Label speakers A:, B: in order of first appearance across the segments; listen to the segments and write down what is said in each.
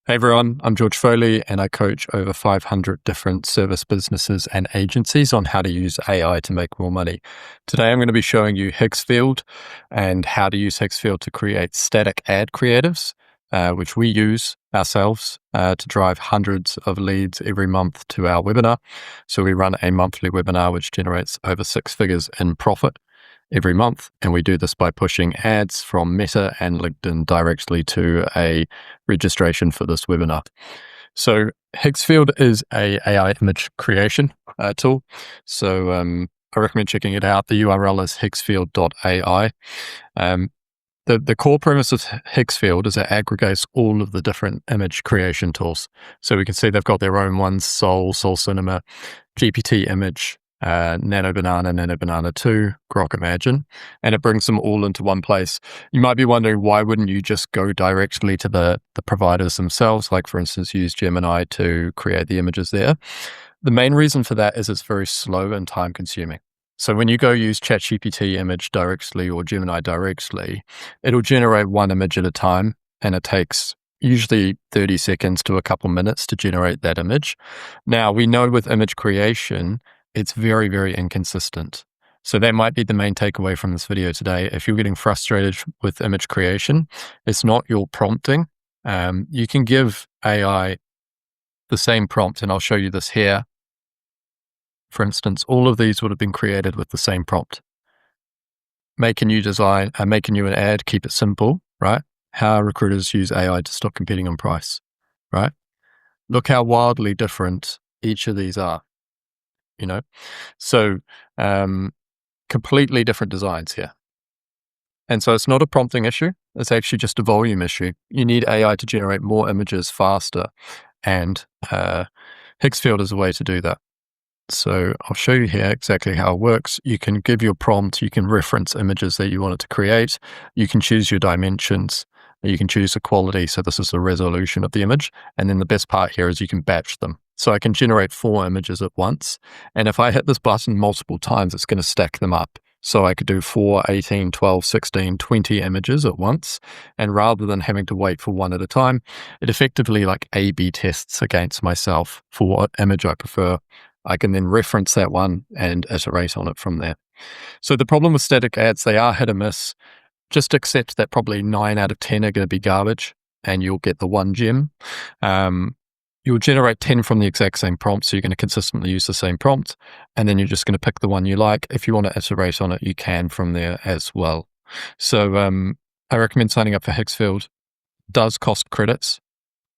A: Hey everyone, I'm George Foley and I coach over 500 different service businesses and agencies on how to use AI to make more money. Today I'm going to be showing you Higgsfield and how to use Higgsfield to create static ad creatives, which we use ourselves to drive hundreds of leads every month to our webinar. So we run a monthly webinar which generates over 6 figures in profit every month. And we do this by pushing ads from Meta and LinkedIn directly to a registration for this webinar. So Higgsfield is a AI image creation tool. So I recommend checking it out. The URL is higgsfield.ai. The core premise of Higgsfield is it aggregates all of the different image creation tools. So we can see they've got their own ones: Soul Cinema, GPT Image, Nano Banana 2, Grok Imagine, and it brings them all into one place. You might be wondering, why wouldn't you just go directly to the providers themselves, like for instance use Gemini to create the images there? The main reason for that is it's very slow and time consuming. So when you go use ChatGPT Image directly or Gemini directly, it'll generate one image at a time, and it takes usually 30 seconds to a couple minutes to generate that image. Now, we know with image creation, it's very, very inconsistent. So that might be the main takeaway from this video today. If you're getting frustrated with image creation, it's not your prompting. You can give AI the same prompt, and I'll show you this here. For instance, all of these would have been created with the same prompt. Make a new design, make a new ad, keep it simple, right? How recruiters use AI to stop competing on price, right? Look how wildly different each of these are, you know? So completely different designs here. And so it's not a prompting issue. It's actually just a volume issue. You need AI to generate more images faster. And Higgsfield is a way to do that. So I'll show you here exactly how it works. You can give your prompt, you can reference images that you want it to create, you can choose your dimensions, you can choose the quality. So this is the resolution of the image. And then the best part here is you can batch them. So I can generate 4 images at once. And if I hit this button multiple times, it's going to stack them up. So I could do 4, 18, 12, 16, 20 images at once. And rather than having to wait for one at a time, it effectively like A/B tests against myself for what image I prefer. I can then reference that one and iterate on it from there. So the problem with static ads, they are hit or miss. Just accept that probably 9 out of 10 are going to be garbage and you'll get the one gem. You'll generate 10 from the exact same prompt, so you're going to consistently use the same prompt, and then you're just going to pick the one you like. If you want to iterate on it, you can from there as well. So I recommend signing up for Higgsfield. It does cost credits.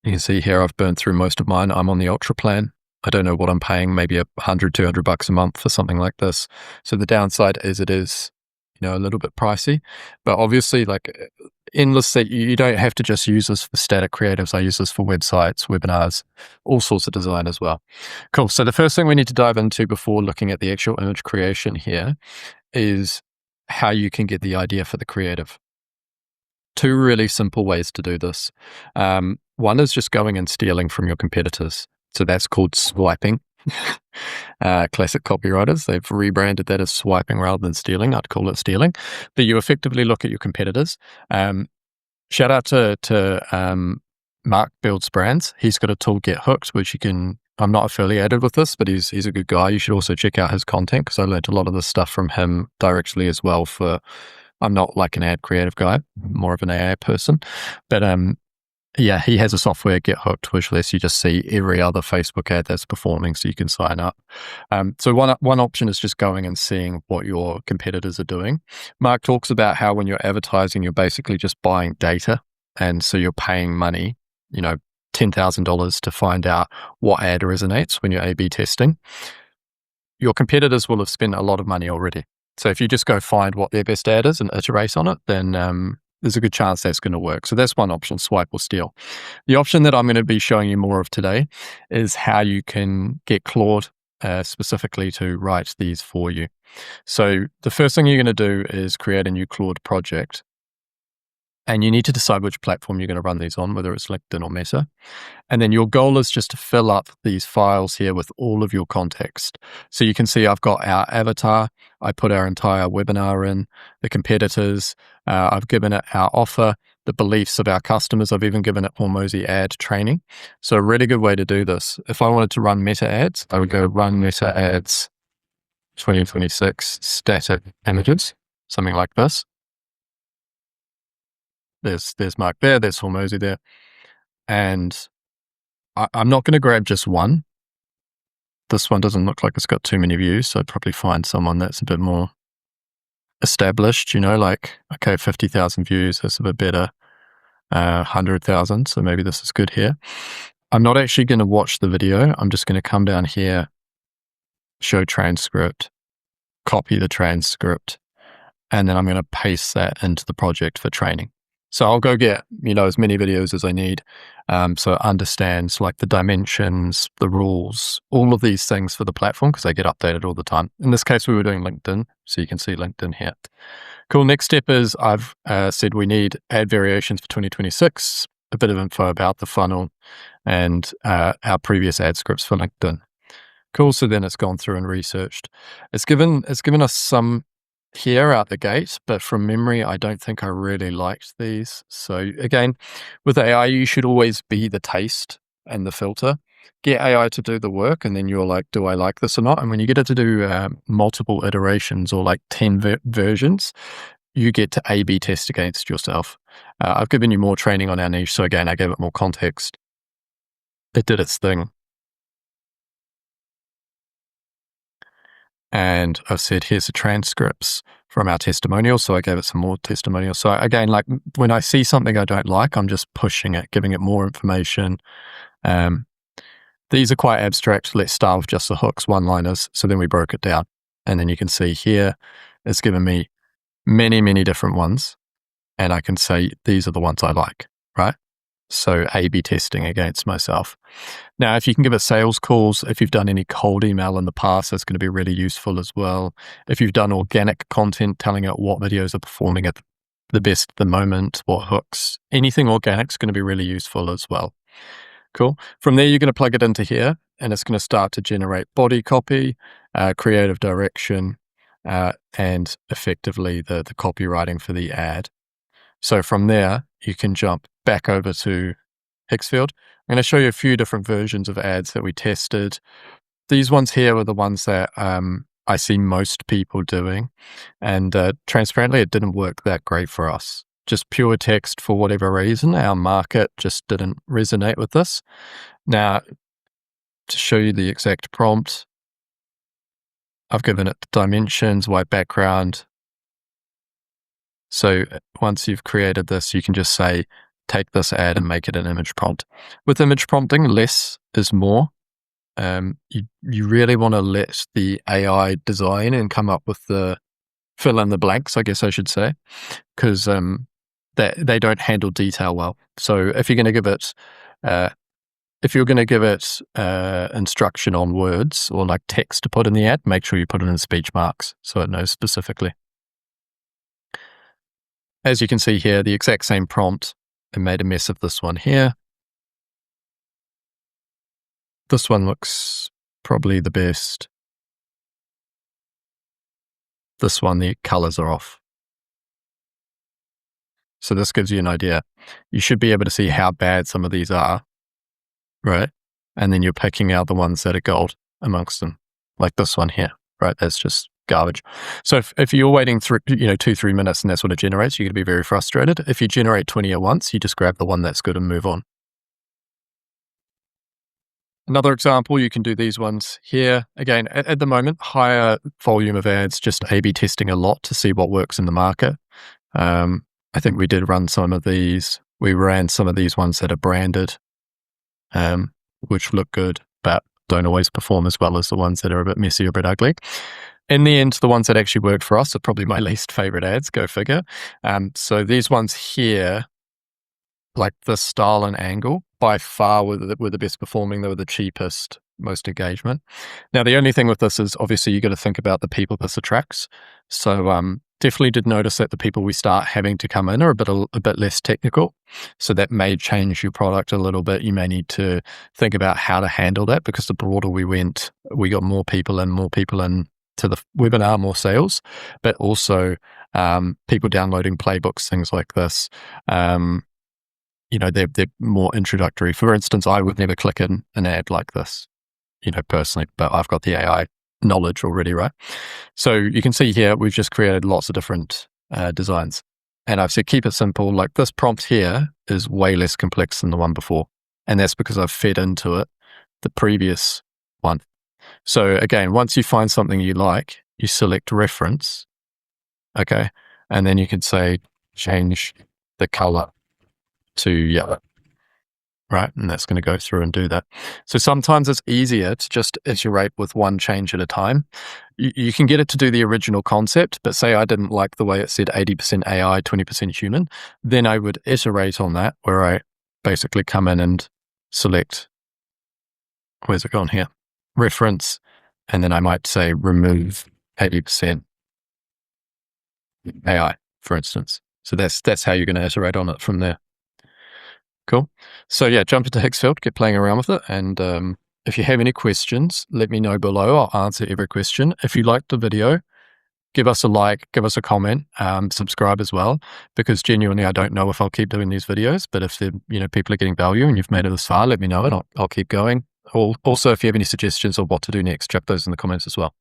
A: You can see here I've burned through most of mine. I'm on the Ultra plan. I don't know what I'm paying, maybe $100, $200 a month for something like this. So the downside is it is, a little bit pricey, but obviously like endless, you don't have to just use this for static creatives. I use this for websites, webinars, all sorts of design as well. Cool. So the first thing we need to dive into before looking at the actual image creation here is how you can get the idea for the creative. 2 really simple ways to do this. One is just going and stealing from your competitors. So that's called swiping. Classic copywriters, they've rebranded that as swiping rather than stealing. I'd call it stealing. But you effectively look at your competitors. Shout out to Mark Builds Brands. He's got a tool, Get Hooked, which you can, I'm not affiliated with this, but he's a good guy. You should also check out his content because I learned a lot of this stuff from him directly as well. I'm not like an ad creative guy, more of an AI person. But yeah, he has a software, Get Hooked, which lets you just see every other Facebook ad that's performing so you can sign up. So one option is just going and seeing what your competitors are doing. Mark talks about how when you're advertising, you're basically just buying data. And so you're paying money, $10,000 to find out what ad resonates when you're A/B testing. Your competitors will have spent a lot of money already. So if you just go find what their best ad is and iterate on it, then there's a good chance that's going to work. So that's one option, swipe or steal. The option that I'm going to be showing you more of today is how you can get Claude specifically to write these for you. So the first thing you're going to do is create a new Claude project. And you need to decide which platform you're going to run these on, whether it's LinkedIn or Meta. And then your goal is just to fill up these files here with all of your context. So you can see I've got our avatar. I put our entire webinar in, the competitors. I've given it our offer, the beliefs of our customers. I've even given it Hormozi ad training. So a really good way to do this. If I wanted to run meta ads, I would go run meta ads 2026 static images, something like this. There's Mark there, there's Hormozi there. And I'm not going to grab just one. This one doesn't look like it's got too many views, so I'd probably find someone that's a bit more established, like, okay, 50,000 views, that's a bit better. 100,000, so maybe this is good here. I'm not actually going to watch the video. I'm just going to come down here, show transcript, copy the transcript, and then I'm going to paste that into the project for training. So I'll go get, as many videos as I need. So it understands like the dimensions, the rules, all of these things for the platform, because they get updated all the time. In this case, we were doing LinkedIn. So you can see LinkedIn here. Cool. Next step is I've said we need ad variations for 2026, a bit of info about the funnel, and our previous ad scripts for LinkedIn. Cool. So then it's gone through and researched. It's given us some here out the gate, but from memory, I don't think I really liked these. So again, with AI, you should always be the taste and the filter. Get AI to do the work, and then you're like, do I like this or not? And when you get it to do multiple iterations or like 10 versions, you get to A/B test against yourself. I've given you more training on our niche. So again, I gave it more context. It did its thing. And I've said, here's the transcripts from our testimonials. So I gave it some more testimonials. So again, like when I see something I don't like, I'm just pushing it, giving it more information. These are quite abstract. Let's start with just the hooks, one-liners. So then we broke it down. And then you can see here, it's given me many, many different ones. And I can say, these are the ones I like, right? So A/B testing against myself. Now, if you can give it sales calls, if you've done any cold email in the past, that's going to be really useful as well. If you've done organic content, telling it what videos are performing at the best at the moment, what hooks, anything organic is going to be really useful as well. Cool. From there, you're going to plug it into here, and it's going to start to generate body copy, creative direction, and effectively the copywriting for the ad. So from there, you can jump back over to Hixfield. I'm going to show you a few different versions of ads that we tested. These ones here were the ones that I see most people doing. And transparently, it didn't work that great for us. Just pure text for whatever reason. Our market just didn't resonate with this. Now, to show you the exact prompt, I've given it dimensions, white background. So once you've created this, you can just say, take this ad and make it an image prompt. With image prompting, less is more. You really want to let the AI design and come up with the fill in the blanks, I guess I should say, because they don't handle detail well. So if you're going to give it instruction on words or like text to put in the ad, make sure you put it in speech marks so it knows specifically. As you can see here, the exact same prompt, it made a mess of this one here. This one looks probably the best. This one, the colors are off. So this gives you an idea. You should be able to see how bad some of these are, right? And then you're picking out the ones that are gold amongst them, like this one here, right? That's just garbage. So if you're waiting through, 2-3 minutes and that's what it generates, you're going to be very frustrated. If you generate 20 at once, you just grab the one that's good and move on. Another example, you can do these ones here. Again, at the moment, higher volume of ads, just A/B testing a lot to see what works in the market. I think we did run some of these. We ran some of these ones that are branded, which look good, but don't always perform as well as the ones that are a bit messy or a bit ugly. In the end, the ones that actually worked for us are probably my least favorite ads, go figure. So these ones here, like the style and angle, by far were the best performing. They were the cheapest, most engagement. Now, the only thing with this is obviously you got to think about the people this attracts. So definitely did notice that the people we start having to come in are a bit less technical. So that may change your product a little bit. You may need to think about how to handle that, because the broader we went, we got more people in to the webinar, more sales, but also people downloading playbooks, things like this. They're more introductory. For instance, I would never click in an ad like this, personally, but I've got the AI knowledge already, right? So you can see here, we've just created lots of different designs. And I've said, keep it simple. Like this prompt here is way less complex than the one before. And that's because I've fed into it the previous one. So again, once you find something you like, you select reference, okay? And then you can say, change the color to yellow, right? And that's going to go through and do that. So sometimes it's easier to just iterate with one change at a time. You can get it to do the original concept, but say I didn't like the way it said 80% AI, 20% human, then I would iterate on that, where I basically come in and select, where's it gone here? Reference, and then I might say remove 80% AI, for instance. So that's how you're going to iterate on it from there. Cool. So yeah, jump into Higgsfield, get playing around with it. And if you have any questions, let me know below. I'll answer every question. If you liked the video, give us a like, give us a comment, subscribe as well, because genuinely, I don't know if I'll keep doing these videos, but if people are getting value and you've made it this far, let me know and I'll keep going. Also, if you have any suggestions on what to do next, chuck those in the comments as well.